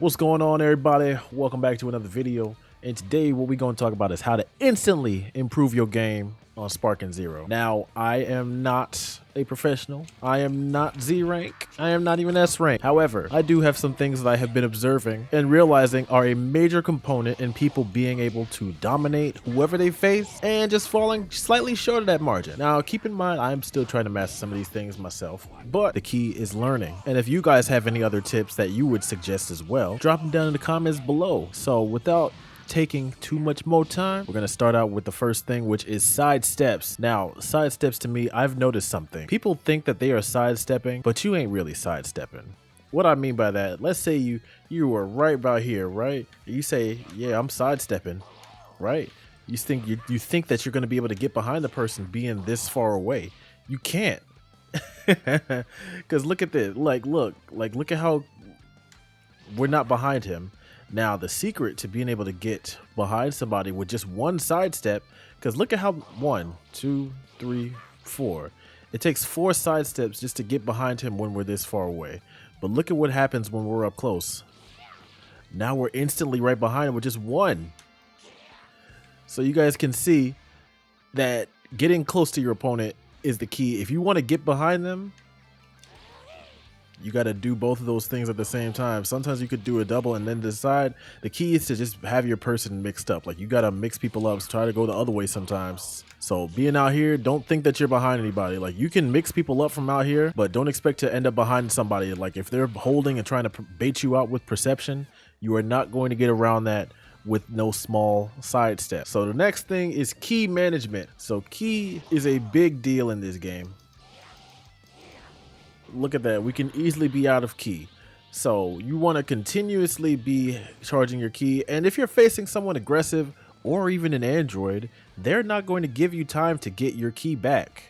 What's going on, everybody? Welcome back to another video. And today what we're going to talk about is how to instantly improve your game on Sparking Zero. Now, I am not a professional. I am not Z rank. I am not even S rank. However, I do have some things that I have been observing and realizing are a major component in people being able to dominate whoever they face and just falling slightly short of that margin. Now, keep in mind, I'm still trying to master some of these things myself, but the key is learning. And if you guys have any other tips that you would suggest as well, drop them down in the comments below. So without taking too much more time, we're gonna start out with the first thing, which is side steps. Now, side steps to me, I've noticed something. People think that they are sidestepping, but you ain't really sidestepping. What I mean by that, let's say you were right about here, right? You say, yeah, I'm sidestepping, right? You think that you're gonna be able to get behind the person being this far away. You can't. Because look at this, look at how we're not behind him. Now, the secret to being able to get behind somebody with just one sidestep, because look at how 1, 2, 3, 4. It takes 4 sidesteps just to get behind him when we're this far away. But look at what happens when we're up close. Now we're instantly right behind him with just 1. So you guys can see that getting close to your opponent is the key. If you want to get behind them, you got to do both of those things at the same time. Sometimes you could do a double and then decide. The key is to just have your person mixed up. Like, you got to mix people up. So try to go the other way sometimes. So being out here, don't think that you're behind anybody. Like, you can mix people up from out here, but don't expect to end up behind somebody. Like, if they're holding and trying to bait you out with perception, you are not going to get around that with no small sidestep. So the next thing is key management. So key is a big deal in this game. Look at that. We can easily be out of key. So you want to continuously be charging your key. And if you're facing someone aggressive or even an android, they're not going to give you time to get your key back.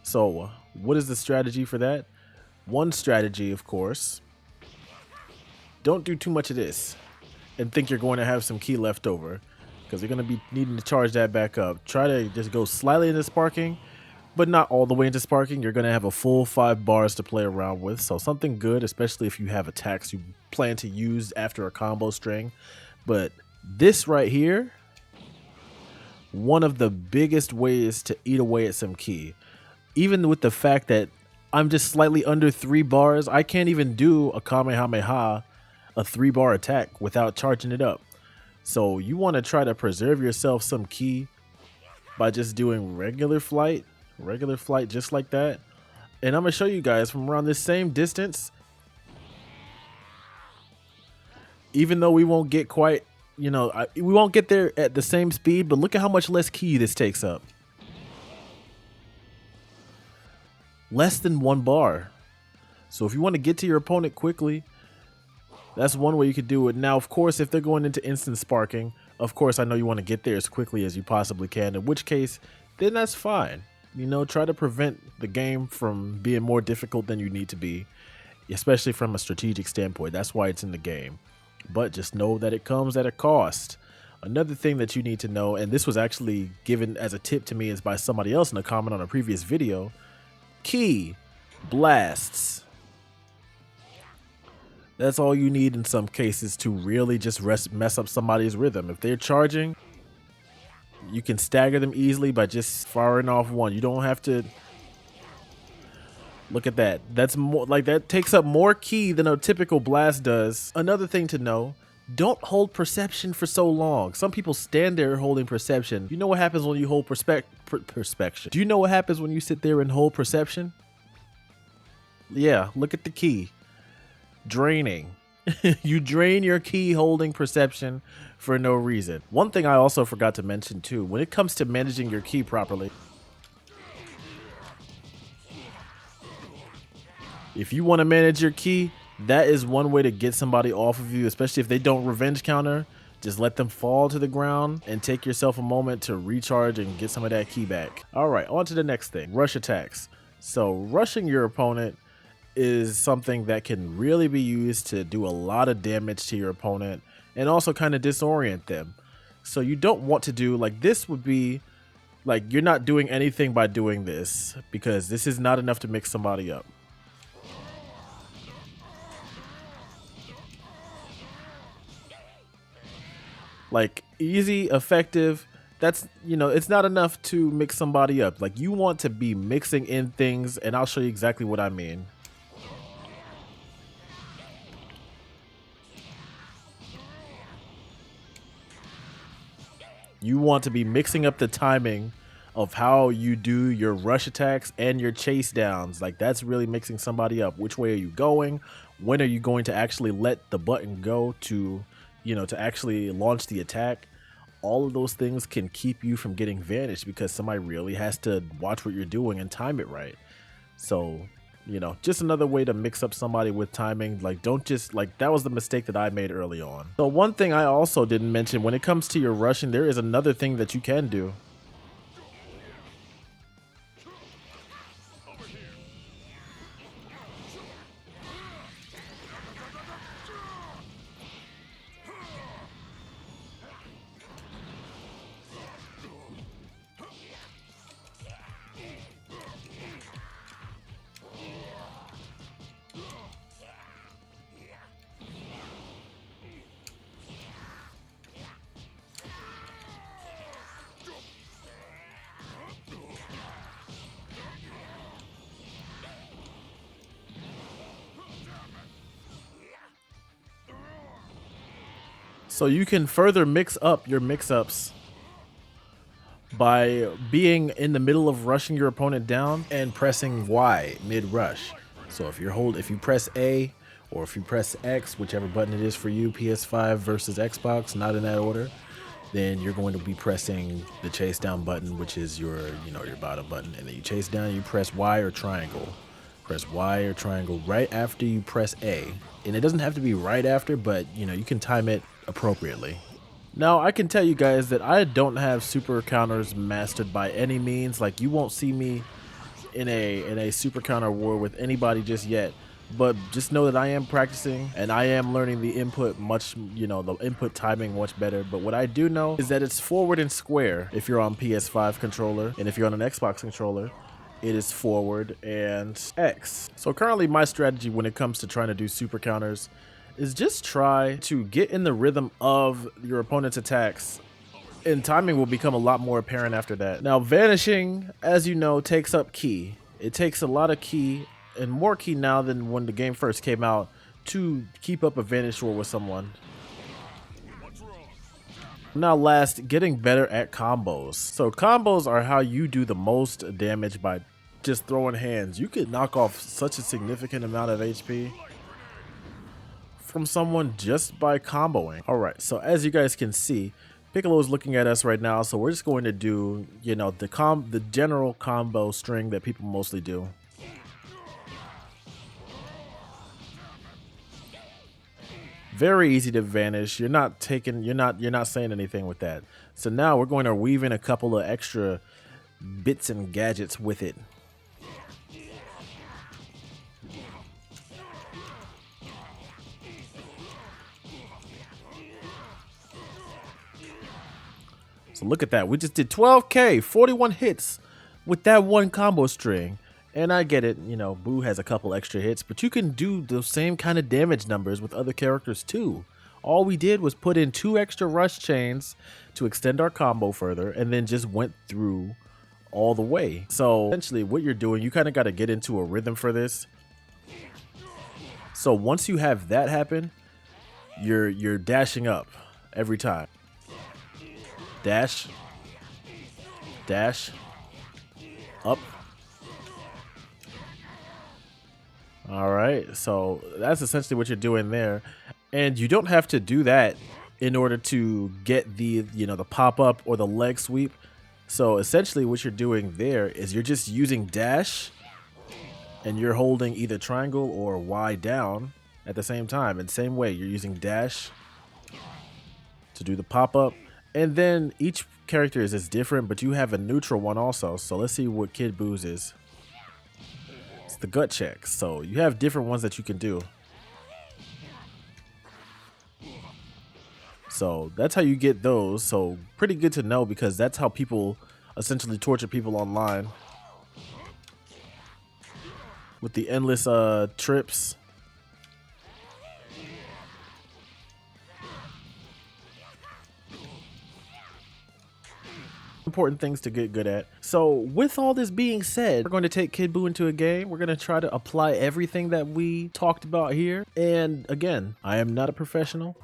So what is the strategy for that? One strategy, of course, don't do too much of this and think you're going to have some key left over, because you're going to be needing to charge that back up. Try to just go slightly into sparking, but not all the way into sparking. You're going to have a full 5 bars to play around with. So something good, especially if you have attacks you plan to use after a combo string. But this right here, one of the biggest ways to eat away at some key. Even with the fact that I'm just slightly under 3 bars, I can't even do a Kamehameha, a 3-bar attack, without charging it up. So you want to try to preserve yourself some key by just doing regular flight just like that. And I'm gonna show you guys from around this same distance, even though we won't get quite, we won't get there at the same speed, but look at how much less key this takes up. Less than 1 bar. So if you want to get to your opponent quickly, that's one way you could do it. Now, of course, if they're going into instant sparking, of course, I know you want to get there as quickly as you possibly can, in which case, then that's fine. Try to prevent the game from being more difficult than you need to be, especially from a strategic standpoint. That's why it's in the game. But just know that it comes at a cost. Another thing that you need to know, and this was actually given as a tip to me is by somebody else in a comment on a previous video, key blasts. That's all you need in some cases to really just mess up somebody's rhythm. If they're charging, you can stagger them easily by just firing off one. You don't have to. Look at that. That's more like that takes up more key than a typical blast does. Another thing to know, don't hold perception for so long. Some people stand there holding perception. You know what happens when you hold perspection? Do you know what happens when you sit there and hold perception? Yeah, look at the key. Draining. You drain your key holding perception for no reason. One thing I also forgot to mention too, when it comes to managing your key properly, if you want to manage your key, that is one way to get somebody off of you, especially if they don't revenge counter. Just let them fall to the ground and take yourself a moment to recharge and get some of that key back. All right, on to the next thing, rush attacks. So rushing your opponent is something that can really be used to do a lot of damage to your opponent and also kind of disorient them. So you don't want to do, like, this would be like, you're not doing anything by doing this, because this is not enough to mix somebody up. Like easy, effective. That's, you know, it's not enough to mix somebody up. Like you want to be mixing in things, and I'll show you exactly what I mean. You want to be mixing up the timing of how you do your rush attacks and your chase downs. Like that's really mixing somebody up. Which way are you going? When are you going to actually let the button go to, you know, to actually launch the attack? All of those things can keep you from getting vanished because somebody really has to watch what you're doing and time it right. So, you know, just another way to mix up somebody with timing. Like, don't just, like, that was the mistake that I made early on. So one thing I also didn't mention, when it comes to your rushing, there is another thing that you can do. So you can further mix up your mix-ups by being in the middle of rushing your opponent down and pressing Y mid-rush. So if you press A or if you press X, whichever button it is for you, PS5 versus Xbox, not in that order, then you're going to be pressing the chase down button, which is your, you know, your bottom button, and then you chase down, you press Y or triangle. Press Y or triangle right after you press A. And it doesn't have to be right after, but you know, you can time it appropriately. Now, I can tell you guys that I don't have super counters mastered by any means. Like, you won't see me in a super counter war with anybody just yet. But just know that I am practicing and I am learning the input much, you know, the input timing much better. But what I do know is that it's forward and square if you're on PS5 controller, and if you're on an Xbox controller, it is forward and X. So currently my strategy when it comes to trying to do super counters is just try to get in the rhythm of your opponent's attacks, and timing will become a lot more apparent after that. Now, vanishing, as you know, takes up ki. It takes a lot of ki, and more ki now than when the game first came out, to keep up a vanish roll with someone. Now last, getting better at combos. So combos are how you do the most damage by just throwing hands. You could knock off such a significant amount of HP from someone just by comboing. All right, so as you guys can see, Piccolo is looking at us right now, so we're just going to do, you know, the general combo string that people mostly do. Very easy to vanish. You're not saying anything with that. So now we're going to weave in a couple of extra bits and gadgets with it. So look at that. We just did 12K, 41 hits with that one combo string. And I get it, you know, Boo has a couple extra hits, but you can do those same kind of damage numbers with other characters too. All we did was put in 2 extra rush chains to extend our combo further, and then just went through all the way. So essentially what you're doing, you kind of got to get into a rhythm for this. So once you have that happen, you're dashing up every time. Dash, dash, up. All right, so that's essentially what you're doing there. And you don't have to do that in order to get the, you know, the pop up or the leg sweep. So essentially what you're doing there is you're just using dash and you're holding either triangle or Y down at the same time. And same way, you're using dash to do the pop up. And then each character is different, but you have a neutral one also. So let's see what Kid Boo's is. It's the gut check. So you have different ones that you can do. So that's how you get those. So pretty good to know, because that's how people essentially torture people online with the endless trips. important things to get good at. So with all this being said, we're going to take Kid Buu into a game. We're going to try to apply everything that we talked about here. And again, I am not a professional.